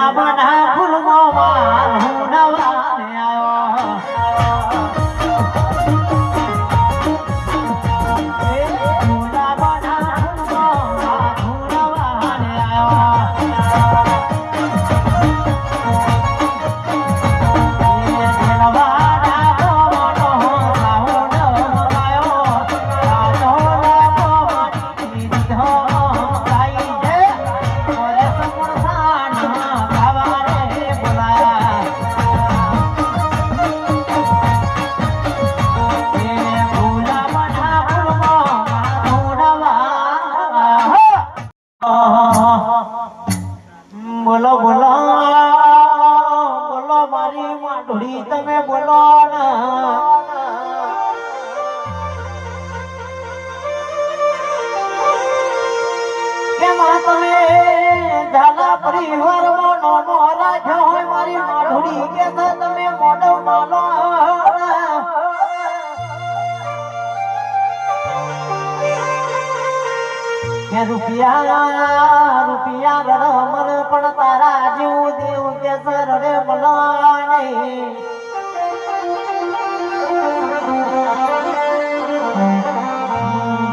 ગુલાબના ફૂલમાં હું નવાને આવ્યો ગુલાબના ફૂલમાં હું નવાને આવ્યો બોલો બોલો બોલો મારી માઢુડી તમે બોલો કેમાં તમે ઝાલા પરિવારમાં નોનો રાખ્યો હોય મારી માઢુડી કે તમે મોઢો માલો કે રૂપિયા રૂપિયા રમલ પણ તારા જેવું દેવ કે સર રે મલાને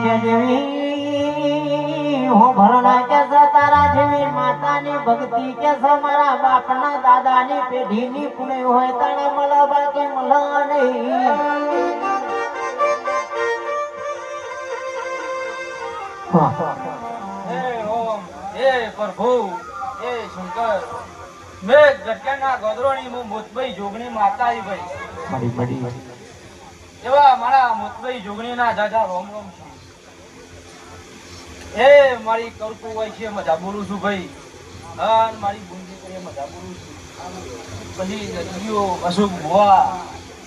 કે દેવી હો ભરણા કે તારા જેવી માતાની ભક્તિ કે મારા બાપના દાદાની પેઢીની પુણે હોય તને મળા બાકી મળા નહીં પ્રભુ એ શંકર મેં ગટકાના ગોદરોની મુ મોતભાઈ જોગણી માતા આવી ભાઈ મડી એવા મારા મોતભાઈ જોગણીના જાજા રોમ રોમ એ મારી કરુકુ હોય છે મજા બોલું છું ભાઈ અને મારી બુંદી કરી મજા બોલું છું પછી નદીઓ અશોક ભોવા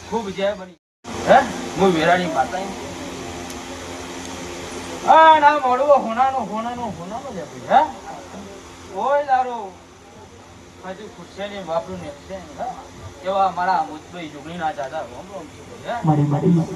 ખૂબ જય બની હે હું વેરાની માતા હા ના મળવો હોનાનો જ હે ઓય દારૂ હજુ ખુરશીની વાપરું ને એવા મારા મુજભાઈ જોગણીના દાદા રોમ રોમ છે હે મડી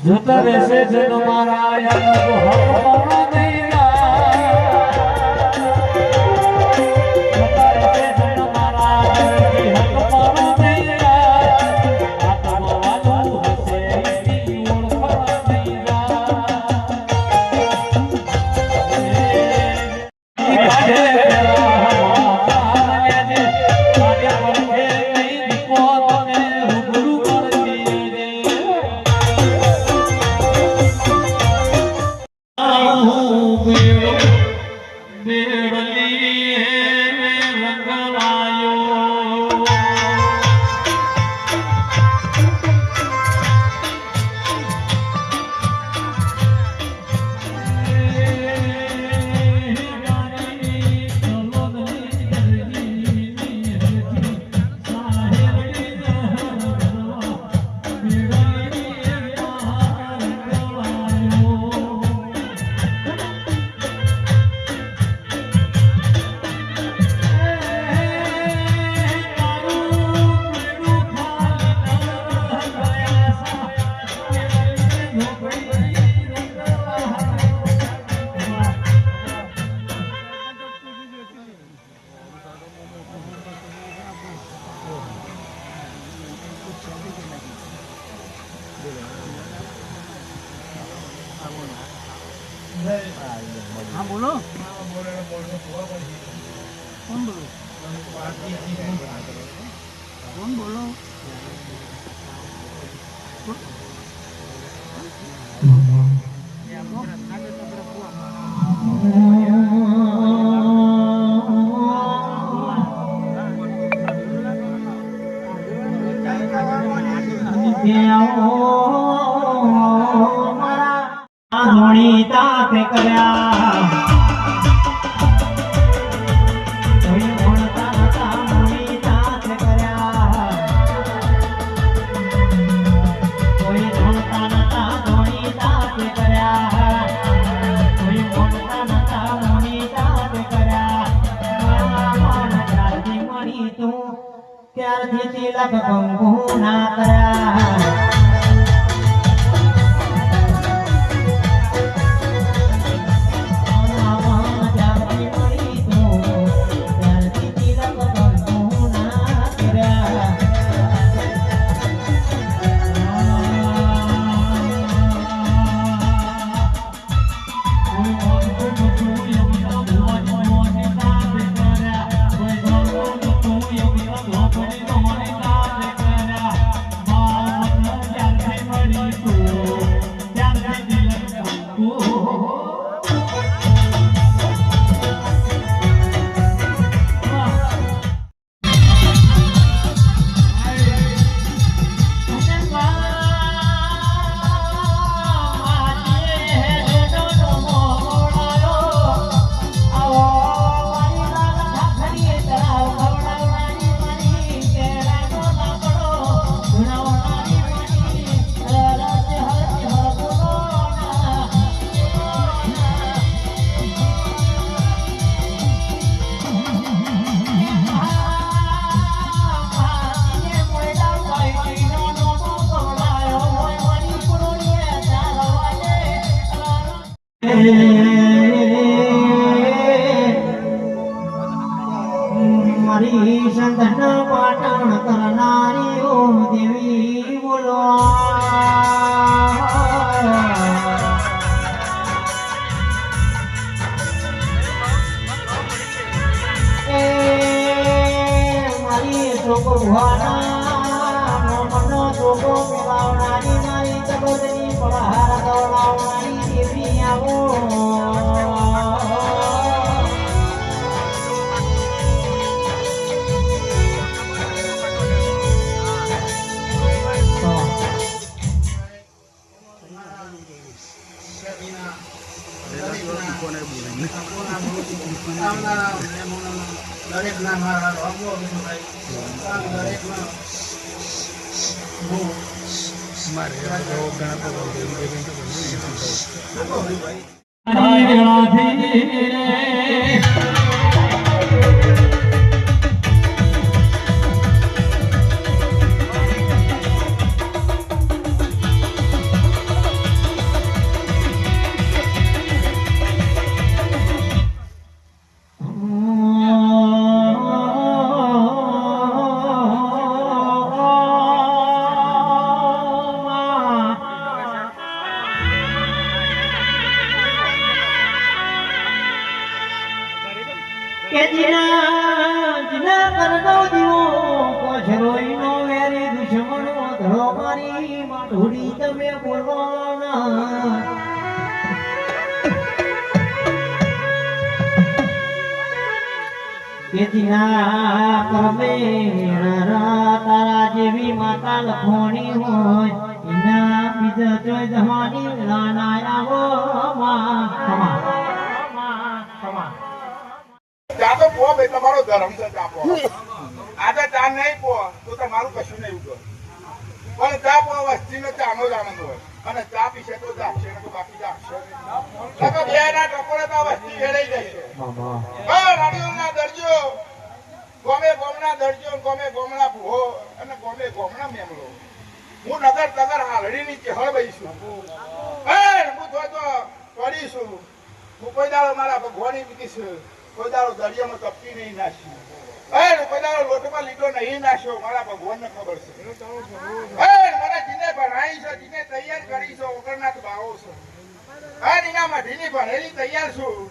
જોતા રહેશે જન મારા યાર હકવાનો નહીં જોતા રહેશે જન મારા હકવાનો નહીં આત્મવાલું હશે ઈની ઓળખવા નહીં हाँ बोलो कौन बोलो कौन बोलो ધોણીતા ફેંકવ્યા કોઈ ભણતા નતા ધોણીતા ફેંકવ્યા કોઈ ભણતા નતા ધોણીતા ફેંકવ્યા કોઈ ભણતા નતા ધોણીતા ફેંકવ્યા મન ત્યારથી મળી તું ત્યારથી તિલક કંકુ ના કર્યા મારી સંતન પાટણ કરનારી ઓમ દેવી બોલો મારી ચોકો ભવાના મનો ચોકો મેળવનારી મારી જગતની પહાર દોડાવનારી દેવી આવો દરેકના મારા ભાગો દરેકના કે જીના કરનો દીવો પોછરોઈનો વેરી દુશ્મનો ધરો મારી માઢોડી તમે બોલવાના કે જીના કરમે તારા જેવી માતા લખોણી હોય એના બીજા જોઈ જવાની લાના આવો ચા તો પો ભાઈ તમારો ધર્મ છે ચા પો આજે ચા નહીં પો તો તમારું કશું નહીં ઉગો પણ ચા પો વસ્તી નો ચાનો જ આનંદ હોય અને ચા પીશે તો જાગશે ને તો બાકી જાગશે નહીં બે ના ટકોરે તો વસ્તી વેડાઈ જશે રાણીઓના દરજો ગોમે ગોમના દરજો ગોમે ગોમના ભૂહો અને ગોમે ગોમના મેમલો હું નગર તગર હાલડી ની ચહેળ બઈશું હું તો પડીશું હું કોઈ દાડો મારા ભગવાનની બીકીશ કોઈ દાડો દરિયામાં તપકી નહીં નાખ્યું કોઈ દાડો લોટમાં લીધો નહીં નાખ્યો મારા ભગવાનને ખબર છે મને જીને ભણાઈ છે જીને તૈયાર કરી છે ઓગરનાથ બાવો છે એના માટીની ભણેલી તૈયાર છું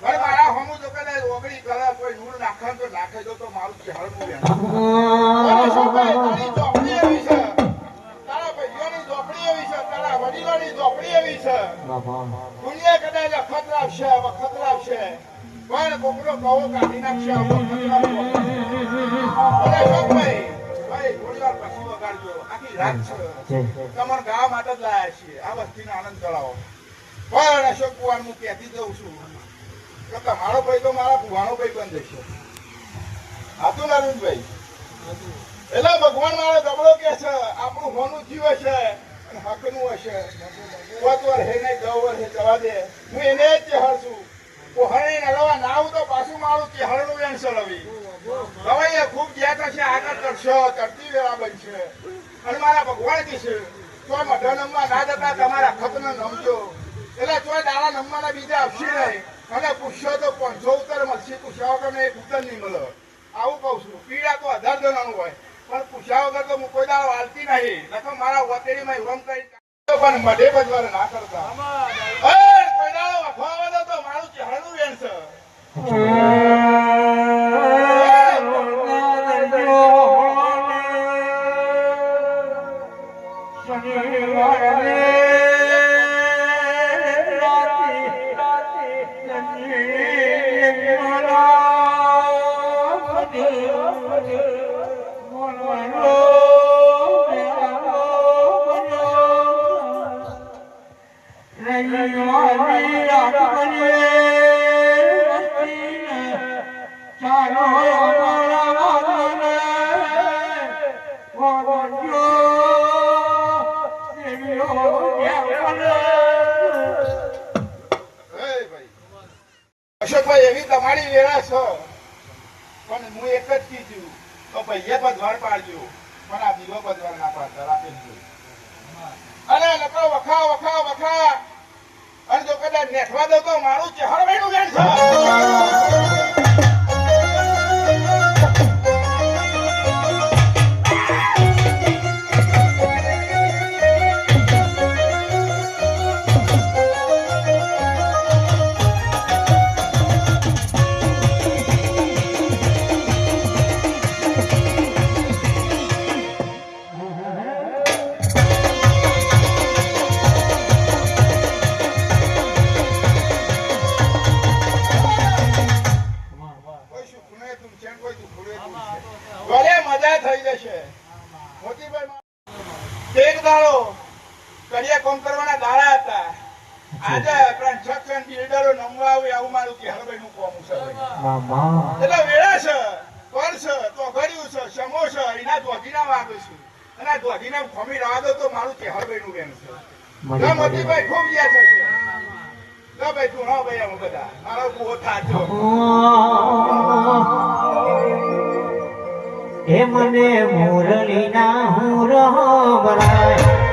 અને મારા હમું તો કદાચ ઓગળી કલર કોઈ નૂર નાખે તો નાખે દો તો મારું ચહેરનું ચોપડી એવી છે તારા ભાઈઓની ચોપડી એવી છે તારા વડીલોની ચોપડી એવી છે દુનિયા કદાચ વખત લાવશે પણ કોકરો કહો કાઢી નાખશે ભાઈ થોડી વાર પછી વગાડજો આખી રાત છે તમારા ગામ માટે જ લાયા છીએ આ વસ્તીનો આનંદ ચલાવો પણ અશોક કુમાર હું કહેતી જઉં છું કે તમારો ભાઈ તો મારા ભુવાનો ભાઈ પણ જશે હતું ને અરવિંદભાઈ એટલે ભગવાન મારો દબડો કે છે આપણું હોનું જીવ હશે અને હકનું હશે 5 વર્ષ હે નહીં 10 વર્ષ જવા દે હું એને જ ચહેર છું કોહણી નલવા નાવ તો પાછું મારું ચહેરનું વેણસો લવી હવે ખૂબ જ્યાં થશે આગળ ચડશો ચડતી વેળા બનશે અને મારા ભગવાન કીશે તો મઢો નમવા ના જતા તમારા ખતનો નમજો એટલે ચોય દાડા નમવાના બીજા આપશે નહીં અને પૂછશો તો 500 ઉત્તર મળશે પૂછ્યા વગર એક ઉત્તર નહીં મળે આવું કહું છું પીડા તો 1000 જણાનું હોય પણ પૂછ્યા વગર તો હું કોઈ દાડો વાલતી નહીં નકર મારા વતેડીમાં ઉરમ કરી પણ મઢે બજવાર ના કરતા કોઈ દાડો વખવા દો તો મારું ચહેરનું વેણ છે અશોકભાઈ એવી તમારી વેળા છે પણ હું એક જ કીધું તો ભાઈએ બધવાર પાડજો પણ આ દીવો બધવાર ના પાડતા રાખી અને નકરો વખા અને જો કદાચ નેઠવા દો તો મારું ચહેર વેણું વેણ છે મજા થઈ જશે મોતીભાઈ એક દાડો કડિયા કોમ કરવાના દાડા હતા આજે કન્સ્ટ્રક્શન બિલ્ડરો નમવા આવે આવું મારું કે હરભાઈ નું કોમ છે એટલે વેળા છે પર છે તો ઘડ્યું છે સમો છે એના ધોધીના વાગે છે અને ધોધીના ખમી રવા દો તો મારું કે હરભાઈ નું વેણ છે મોતીભાઈ ખૂબ યાદ થશે ભાઈ તું હા ભાઈ અમે બધા મારો બહુ થાચો હે મને મુરલીના હું રહો બરાય